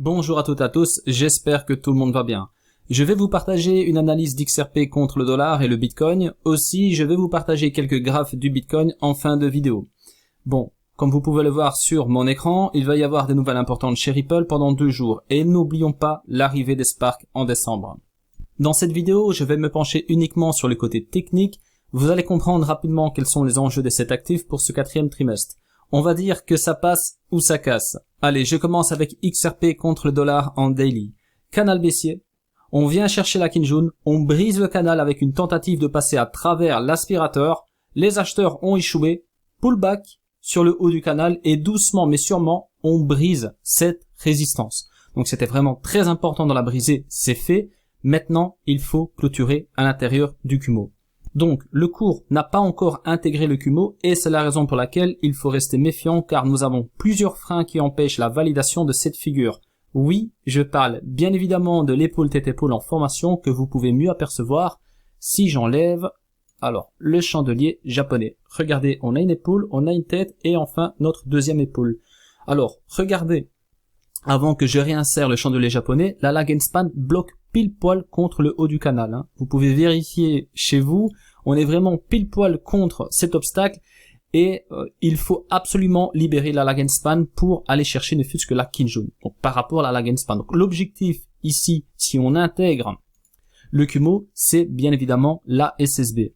Bonjour à toutes et à tous, j'espère que tout le monde va bien. Je vais vous partager une analyse d'XRP contre le dollar et le Bitcoin. Aussi, je vais vous partager quelques graphes du Bitcoin en fin de vidéo. Bon, comme vous pouvez le voir sur mon écran, il va y avoir des nouvelles importantes chez Ripple pendant 2 jours. Et n'oublions pas l'arrivée des Spark en décembre. Dans cette vidéo, je vais me pencher uniquement sur le côté technique. Vous allez comprendre rapidement quels sont les enjeux de cet actif pour ce 4e trimestre. On va dire que ça passe ou ça casse. Allez, je commence avec XRP contre le dollar en daily. Canal baissier. On vient chercher la Kijun, on brise le canal avec une tentative de passer à travers l'aspirateur. Les acheteurs ont échoué. Pullback sur le haut du canal et doucement mais sûrement, on brise cette résistance. Donc c'était vraiment très important de la briser, c'est fait. Maintenant, il faut clôturer à l'intérieur du Kumo. Donc, le cours n'a pas encore intégré le Kumo et c'est la raison pour laquelle il faut rester méfiant car nous avons plusieurs freins qui empêchent la validation de cette figure. Oui, je parle bien évidemment de l'épaule tête-épaule en formation que vous pouvez mieux apercevoir si j'enlève, alors, le chandelier japonais. Regardez, on a une épaule, on a une tête et enfin notre deuxième épaule. Alors, regardez, avant que je réinsère le chandelier japonais, la lag and span bloque pile poil contre le haut du canal. Vous pouvez vérifier chez vous, on est vraiment pile poil contre cet obstacle et il faut absolument libérer la lag and span pour aller chercher ne fût-ce que la Kijun. Donc par rapport à la lag and span. Donc l'objectif ici, si on intègre le Kumo, c'est bien évidemment la SSB.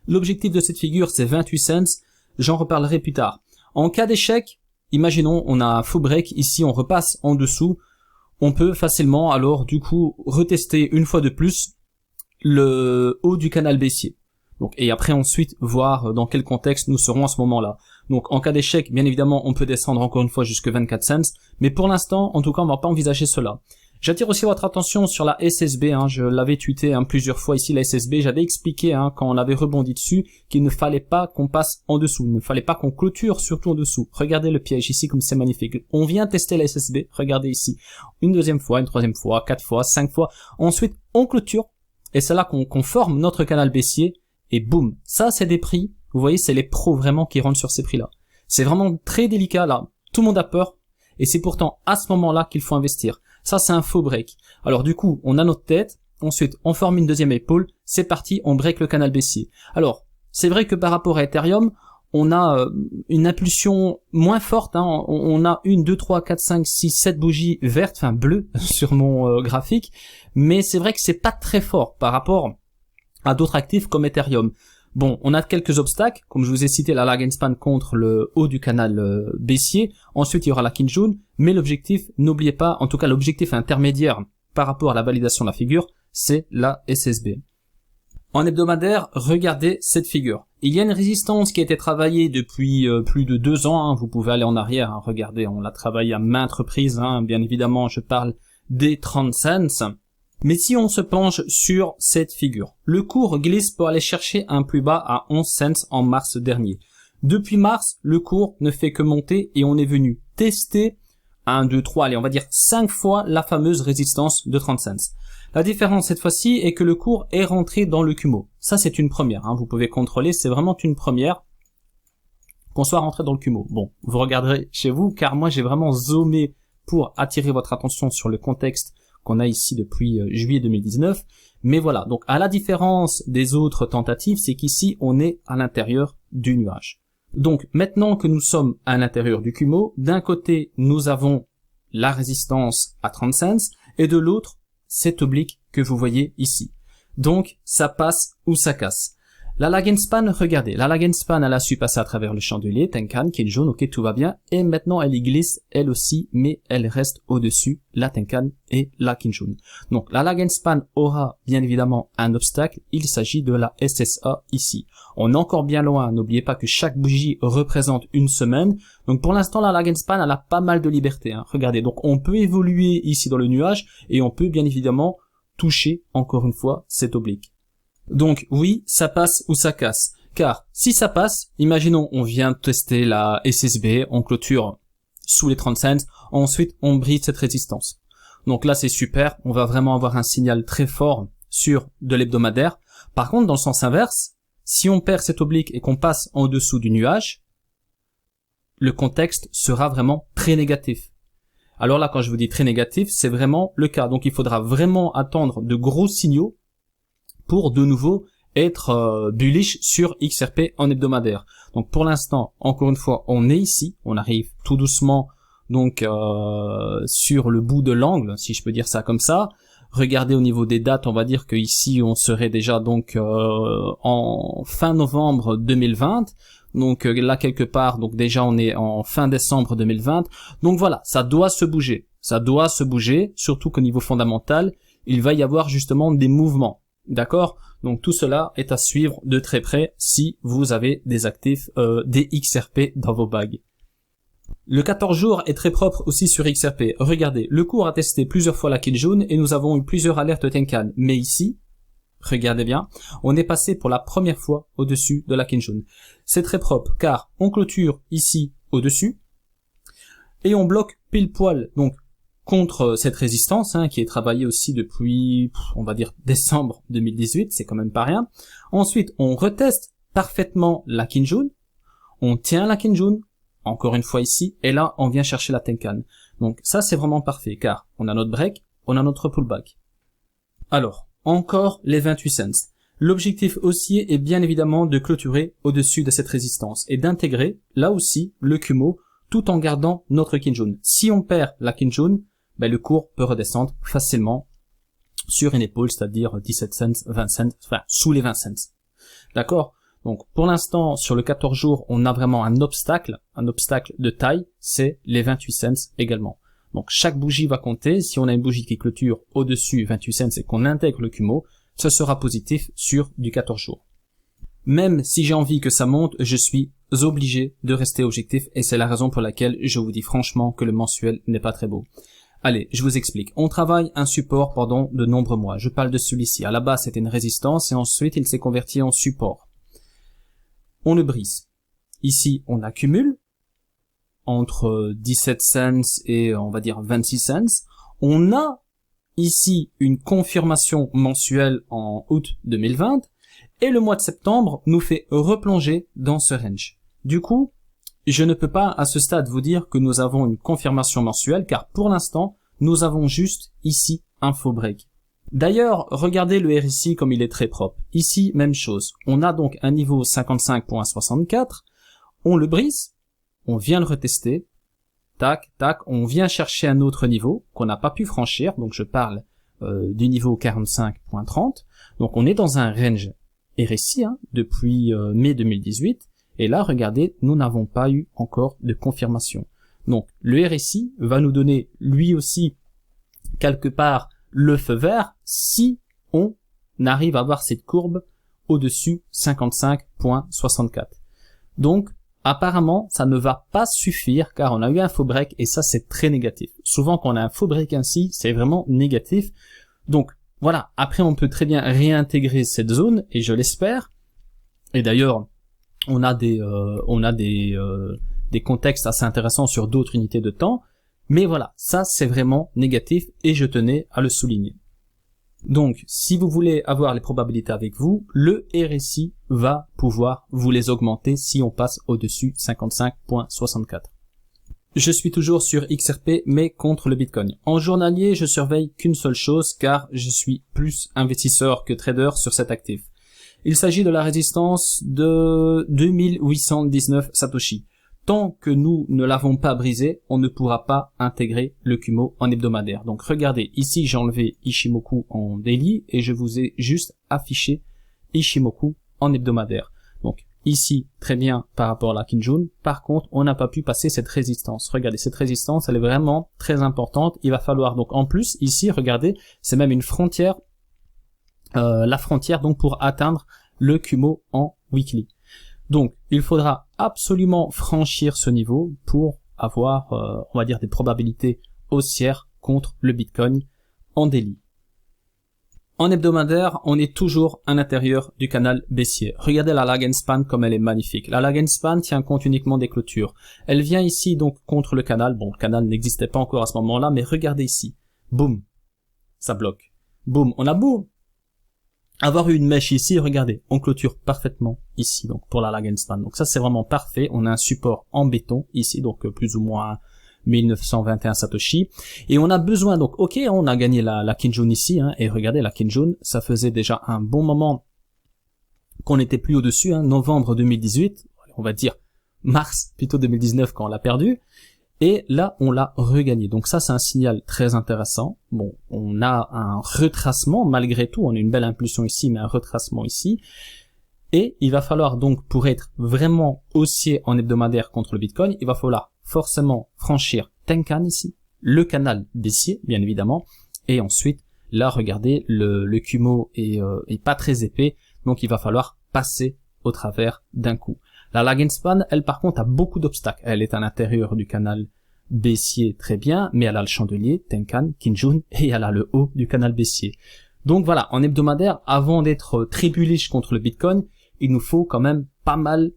L'objectif de cette figure, c'est 28 cents. J'en reparlerai plus tard. En cas d'échec, imaginons on a un faux break, ici on repasse en dessous. On peut facilement alors du coup retester une fois de plus le haut du canal baissier. Donc et après ensuite voir dans quel contexte nous serons à ce moment-là. Donc en cas d'échec, bien évidemment, on peut descendre encore une fois jusque 24 cents, mais pour l'instant, en tout cas, on va pas envisager cela. J'attire aussi votre attention sur la SSB, je l'avais tweeté plusieurs fois ici, la SSB, j'avais expliqué quand on avait rebondi dessus qu'il ne fallait pas qu'on passe en dessous, il ne fallait pas qu'on clôture surtout en dessous. Regardez le piège ici comme c'est magnifique. On vient tester la SSB, regardez ici, une deuxième fois, une troisième fois, 4 fois, 5 fois, ensuite on clôture et c'est là qu'on forme notre canal baissier et boum, ça c'est des prix, vous voyez c'est les pros vraiment qui rentrent sur ces prix là. C'est vraiment très délicat là, tout le monde a peur et c'est pourtant à ce moment-là qu'il faut investir. Ça, c'est un faux break. Alors du coup, on a notre tête, ensuite on forme une deuxième épaule, c'est parti, on break le canal baissier. Alors, c'est vrai que par rapport à Ethereum, on a une impulsion moins forte, on a 1, 2, 3, 4, 5, 6, 7 bougies vertes, bleues sur mon graphique, mais c'est vrai que c'est pas très fort par rapport à d'autres actifs comme Ethereum. Bon, on a quelques obstacles, comme je vous ai cité la lag and span contre le haut du canal baissier. Ensuite, il y aura la Kijun, mais l'objectif, n'oubliez pas, en tout cas l'objectif intermédiaire par rapport à la validation de la figure, c'est la SSB. En hebdomadaire, regardez cette figure. Il y a une résistance qui a été travaillée depuis plus de 2 ans, vous pouvez aller en arrière, regardez, on l'a travaillé à maintes reprises, bien évidemment, je parle des 30 cents. Mais si on se penche sur cette figure, le cours glisse pour aller chercher un plus bas à 11 cents en mars dernier. Depuis mars, le cours ne fait que monter et on est venu tester 1, 2, 3, allez on va dire 5 fois la fameuse résistance de 30 cents. La différence cette fois-ci est que le cours est rentré dans le Kumo. Ça c'est une première, vous pouvez contrôler, c'est vraiment une première qu'on soit rentré dans le Kumo. Bon, vous regarderez chez vous car moi j'ai vraiment zoomé pour attirer votre attention sur le contexte qu'on a ici depuis juillet 2019. Mais voilà, donc à la différence des autres tentatives, c'est qu'ici on est à l'intérieur du nuage. Donc maintenant que nous sommes à l'intérieur du Kumo, d'un côté nous avons la résistance à 30 cents et de l'autre cet oblique que vous voyez ici. Donc ça passe ou ça casse. La lag and span, regardez, la lag and span elle a su passer à travers le chandelier, Tenkan, qui est jaune, ok tout va bien, et maintenant elle y glisse elle aussi, mais elle reste au-dessus, la Tenkan et la Kijun. Donc la lag and span aura bien évidemment un obstacle, il s'agit de la SSA ici. On est encore bien loin, n'oubliez pas que chaque bougie représente une semaine, donc pour l'instant la lag and span elle a pas mal de liberté, regardez, donc on peut évoluer ici dans le nuage, et on peut bien évidemment toucher encore une fois cet oblique. Donc oui, ça passe ou ça casse. Car si ça passe, imaginons on vient tester la SSB, on clôture sous les 30 cents, ensuite on brise cette résistance. Donc là c'est super, on va vraiment avoir un signal très fort sur de l'hebdomadaire. Par contre dans le sens inverse, si on perd cet oblique et qu'on passe en dessous du nuage, le contexte sera vraiment très négatif. Alors là, quand je vous dis très négatif, c'est vraiment le cas. Donc il faudra vraiment attendre de gros signaux pour de nouveau être bullish sur XRP en hebdomadaire. Donc pour l'instant, encore une fois, on est ici, on arrive tout doucement donc sur le bout de l'angle, si je peux dire ça comme ça. Regardez au niveau des dates, on va dire que ici on serait déjà donc en fin novembre 2020. Donc là quelque part, donc déjà on est en fin décembre 2020. Donc voilà, ça doit se bouger. Ça doit se bouger, surtout qu'au niveau fondamental, il va y avoir justement des mouvements. D'accord? Donc tout cela est à suivre de très près si vous avez des actifs, des XRP dans vos bagues. Le 14 jours est très propre aussi sur XRP. Regardez, le cours a testé plusieurs fois la Kijun et nous avons eu plusieurs alertes Tenkan. Mais ici, regardez bien, on est passé pour la première fois au-dessus de la Kijun. C'est très propre car on clôture ici au-dessus et on bloque pile poil donc contre cette résistance qui est travaillée aussi depuis, on va dire, décembre 2018, c'est quand même pas rien. Ensuite, on reteste parfaitement la Kijun, on tient la Kijun, encore une fois ici, et là, on vient chercher la Tenkan. Donc ça, c'est vraiment parfait, car on a notre break, on a notre pullback. Alors, encore les 28 cents. L'objectif haussier est bien évidemment de clôturer au-dessus de cette résistance et d'intégrer, là aussi, le Kumo, tout en gardant notre Kijun. Si on perd la Kijun, le cours peut redescendre facilement sur une épaule, c'est-à-dire 17 cents, 20 cents, enfin sous les 20 cents. D'accord? Donc pour l'instant, sur le 14 jours, on a vraiment un obstacle de taille, c'est les 28 cents également. Donc chaque bougie va compter. Si on a une bougie qui clôture au-dessus 28 cents et qu'on intègre le Kumo, ce sera positif sur du 14 jours. Même si j'ai envie que ça monte, je suis obligé de rester objectif et c'est la raison pour laquelle je vous dis franchement que le mensuel n'est pas très beau. Allez, je vous explique. On travaille un support pendant de nombreux mois. Je parle de celui-ci. À la base, c'était une résistance et ensuite, il s'est converti en support. On le brise. Ici, on accumule entre 17 cents et, on va dire, 26 cents. On a ici une confirmation mensuelle en août 2020 et le mois de septembre nous fait replonger dans ce range. Du coup, je ne peux pas à ce stade vous dire que nous avons une confirmation mensuelle car pour l'instant, nous avons juste ici un faux break. D'ailleurs, regardez le RSI comme il est très propre. Ici, même chose. On a donc un niveau 55.64, on le brise, on vient le retester, tac, tac, on vient chercher un autre niveau qu'on n'a pas pu franchir, donc je parle du niveau 45.30. Donc on est dans un range RSI depuis mai 2018. Et là, regardez, nous n'avons pas eu encore de confirmation. Donc, le RSI va nous donner, lui aussi, quelque part, le feu vert si on arrive à avoir cette courbe au-dessus 55.64. Donc, apparemment, ça ne va pas suffire car on a eu un faux break et ça, c'est très négatif. Souvent, quand on a un faux break ainsi, c'est vraiment négatif. Donc, voilà. Après, on peut très bien réintégrer cette zone et je l'espère. Et d'ailleurs, on a des contextes assez intéressants sur d'autres unités de temps, mais voilà, ça c'est vraiment négatif et je tenais à le souligner. Donc, si vous voulez avoir les probabilités avec vous, le RSI va pouvoir vous les augmenter si on passe au-dessus 55.64. Je suis toujours sur XRP, mais contre le Bitcoin. En journalier, je surveille qu'une seule chose car je suis plus investisseur que trader sur cet actif. Il s'agit de la résistance de 2819 Satoshi. Tant que nous ne l'avons pas brisé, on ne pourra pas intégrer le Kumo en hebdomadaire. Donc regardez, ici j'ai enlevé Ishimoku en daily et je vous ai juste affiché Ishimoku en hebdomadaire. Donc ici, très bien par rapport à la Kijun. Par contre, on n'a pas pu passer cette résistance. Regardez, cette résistance, elle est vraiment très importante. Il va falloir donc en plus, ici, regardez, c'est même une frontière. La frontière donc pour atteindre le Kumo en weekly. Donc il faudra absolument franchir ce niveau pour avoir on va dire des probabilités haussières contre le Bitcoin en daily. En hebdomadaire, on est toujours à l'intérieur du canal baissier. Regardez la lag and span comme elle est magnifique. La lag and span tient compte uniquement des clôtures. Elle vient ici donc contre le canal. Bon, le canal n'existait pas encore à ce moment-là, mais regardez ici. Boum, ça bloque. Boum, on a beau avoir eu une mèche ici, regardez, on clôture parfaitement ici, donc pour la lag and span. Donc ça c'est vraiment parfait, on a un support en béton ici, donc plus ou moins 1921 Satoshi. Et on a besoin, donc, ok, on a gagné la Kinjun ici, hein, et regardez, la Kinjun, ça faisait déjà un bon moment qu'on n'était plus au-dessus, hein, novembre 2018, on va dire mars plutôt 2019 quand on l'a perdu. Et là, on l'a regagné. Donc ça, c'est un signal très intéressant. Bon, on a un retracement malgré tout. On a une belle impulsion ici, mais un retracement ici. Et il va falloir donc, pour être vraiment haussier en hebdomadaire contre le Bitcoin, il va falloir forcément franchir Tenkan ici, le canal baissier, bien évidemment. Et ensuite, là, regardez, le Kumo est pas très épais. Donc il va falloir passer au travers d'un coup. La Lagenspan, elle par contre a beaucoup d'obstacles. Elle est à l'intérieur du canal baissier très bien, mais elle a le chandelier, Tenkan, Kinjun, et elle a le haut du canal baissier. Donc voilà, en hebdomadaire, avant d'être très bullish contre le Bitcoin, il nous faut quand même pas mal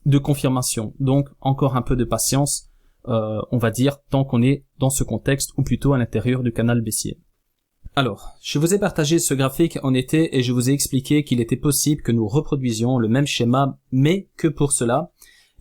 de confirmation. Donc encore un peu de patience, on va dire, tant qu'on est dans ce contexte, ou plutôt à l'intérieur du canal baissier. Alors, je vous ai partagé ce graphique en été et je vous ai expliqué qu'il était possible que nous reproduisions le même schéma, mais que pour cela,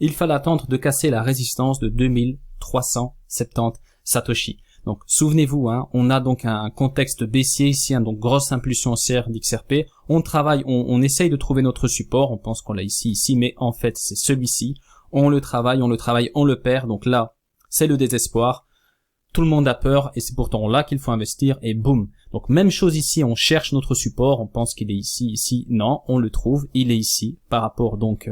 il fallait attendre de casser la résistance de 2370 Satoshi. Donc, souvenez-vous, hein, on a donc un contexte baissier ici, hein, donc grosse impulsion haussière d'XRP. On travaille, on essaye de trouver notre support, on pense qu'on l'a ici, mais en fait, c'est celui-ci. On le travaille, on le perd, donc là, c'est le désespoir. Tout le monde a peur et c'est pourtant là qu'il faut investir et boum. Donc même chose ici, on cherche notre support, on pense qu'il est ici, non, on le trouve, il est ici par rapport donc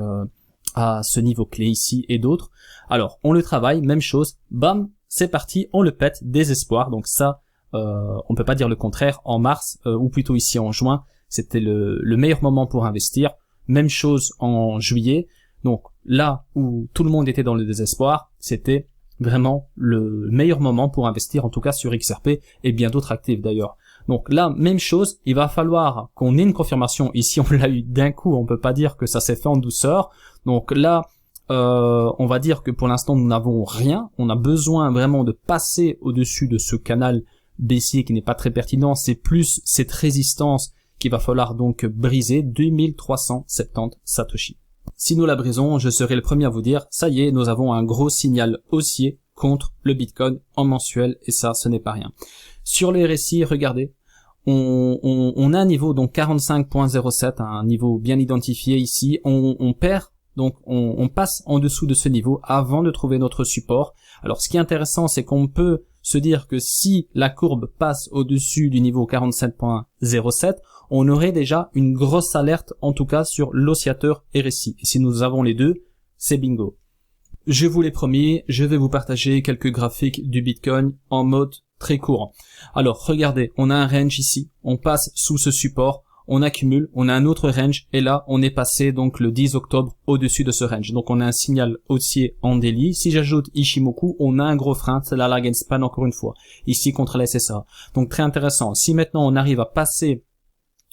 à ce niveau clé ici et d'autres. Alors on le travaille, même chose, bam, c'est parti, on le pète, désespoir. Donc ça, on peut pas dire le contraire. En mars ou plutôt ici en juin, c'était le meilleur moment pour investir. Même chose en juillet. Donc là où tout le monde était dans le désespoir, c'était vraiment le meilleur moment pour investir, en tout cas sur XRP et bien d'autres actifs d'ailleurs. Donc là, même chose, il va falloir qu'on ait une confirmation. Ici, on l'a eu d'un coup, on peut pas dire que ça s'est fait en douceur. Donc là, on va dire que pour l'instant, nous n'avons rien. On a besoin vraiment de passer au-dessus de ce canal baissier qui n'est pas très pertinent. C'est plus cette résistance qu'il va falloir donc briser, 2370 Satoshi. Si nous la brisons, je serai le premier à vous dire, ça y est, nous avons un gros signal haussier contre le Bitcoin en mensuel, et ça, ce n'est pas rien. Sur les RSI, regardez, on a un niveau, donc 45.07, un niveau bien identifié ici, on perd, donc on passe en dessous de ce niveau avant de trouver notre support. Alors, ce qui est intéressant, c'est qu'on peut se dire que si la courbe passe au-dessus du niveau 47.07, on aurait déjà une grosse alerte, en tout cas sur l'oscillateur RSI. Et si nous avons les deux, c'est bingo. Je vous l'ai promis, je vais vous partager quelques graphiques du Bitcoin en mode très court. Alors, regardez, on a un range ici, on passe sous ce support, on accumule, on a un autre range, et là, on est passé donc le 10 octobre au-dessus de ce range. Donc, on a un signal haussier en daily. Si j'ajoute Ishimoku, on a un gros frein, c'est la Lagenspan encore une fois, ici contre la SSA. Donc, très intéressant. Si maintenant on arrive à passer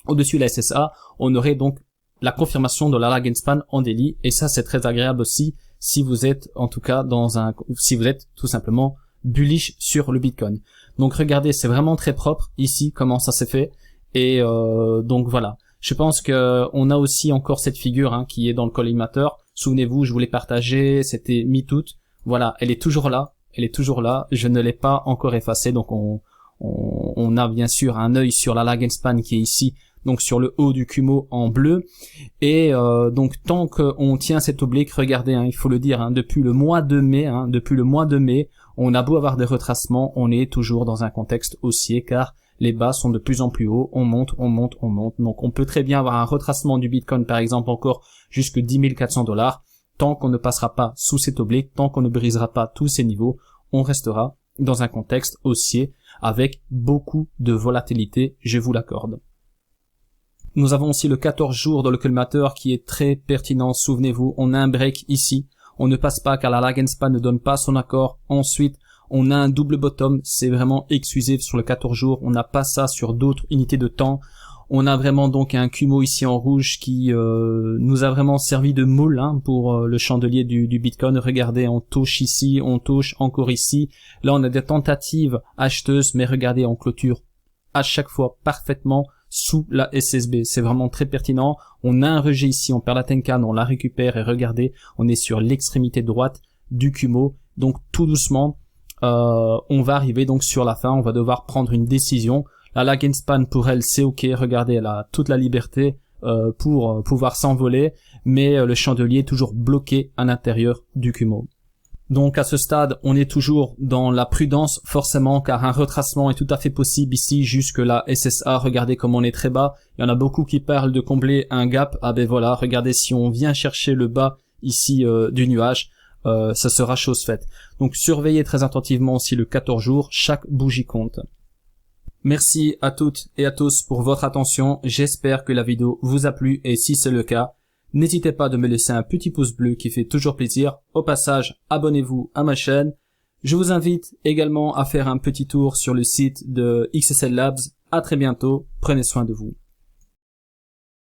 au-dessus de la SSA, on aurait donc la confirmation de la Lagenspan en daily, et ça, c'est très agréable aussi si vous êtes, en tout cas, si vous êtes tout simplement bullish sur le Bitcoin. Donc, regardez, c'est vraiment très propre ici, comment ça s'est fait. Et donc voilà, je pense que on a aussi encore cette figure hein, qui est dans le collimateur. Souvenez-vous, je vous l'ai partagé, c'était mi-août. Voilà, elle est toujours là, je ne l'ai pas encore effacée. Donc on a bien sûr un œil sur la Lagenspan qui est ici, donc sur le haut du Kumo en bleu. Et donc tant qu'on tient cette oblique, regardez, hein, il faut le dire, hein, depuis le mois de mai, on a beau avoir des retracements, on est toujours dans un contexte haussier car les bas sont de plus en plus hauts, on monte. Donc on peut très bien avoir un retracement du Bitcoin par exemple encore jusque 10 400 $. Tant qu'on ne passera pas sous cette oblique, tant qu'on ne brisera pas tous ces niveaux, on restera dans un contexte haussier avec beaucoup de volatilité, je vous l'accorde. Nous avons aussi le 14 jours dans le collimateur qui est très pertinent, souvenez-vous, on a un break ici, on ne passe pas car la Lagenspan ne donne pas son accord, ensuite on a un double bottom, c'est vraiment exclusif sur le 14 jours, on n'a pas ça sur d'autres unités de temps. On a vraiment donc un Kumo ici en rouge qui nous a vraiment servi de moule hein, pour le chandelier du Bitcoin. Regardez, on touche ici, on touche encore ici. Là, on a des tentatives acheteuses, mais regardez, on clôture à chaque fois parfaitement sous la SSB. C'est vraiment très pertinent. On a un rejet ici, on perd la Tenkan, on la récupère et regardez, on est sur l'extrémité droite du Kumo. Donc tout doucement, on va arriver donc sur la fin, on va devoir prendre une décision. La lag and span pour elle c'est ok, regardez, elle a toute la liberté pour pouvoir s'envoler, mais le chandelier est toujours bloqué à l'intérieur du Kumo. Donc à ce stade, on est toujours dans la prudence forcément, car un retracement est tout à fait possible ici jusque la SSA. Regardez comme on est très bas. Il y en a beaucoup qui parlent de combler un gap. Ah ben voilà, regardez, si on vient chercher le bas ici du nuage, ça sera chose faite. Donc surveillez très attentivement aussi le 14 jours, chaque bougie compte. Merci à toutes et à tous pour votre attention. J'espère que la vidéo vous a plu et si c'est le cas, n'hésitez pas de me laisser un petit pouce bleu qui fait toujours plaisir. Au passage, abonnez-vous à ma chaîne. Je vous invite également à faire un petit tour sur le site de XSL Labs. À très bientôt. Prenez soin de vous.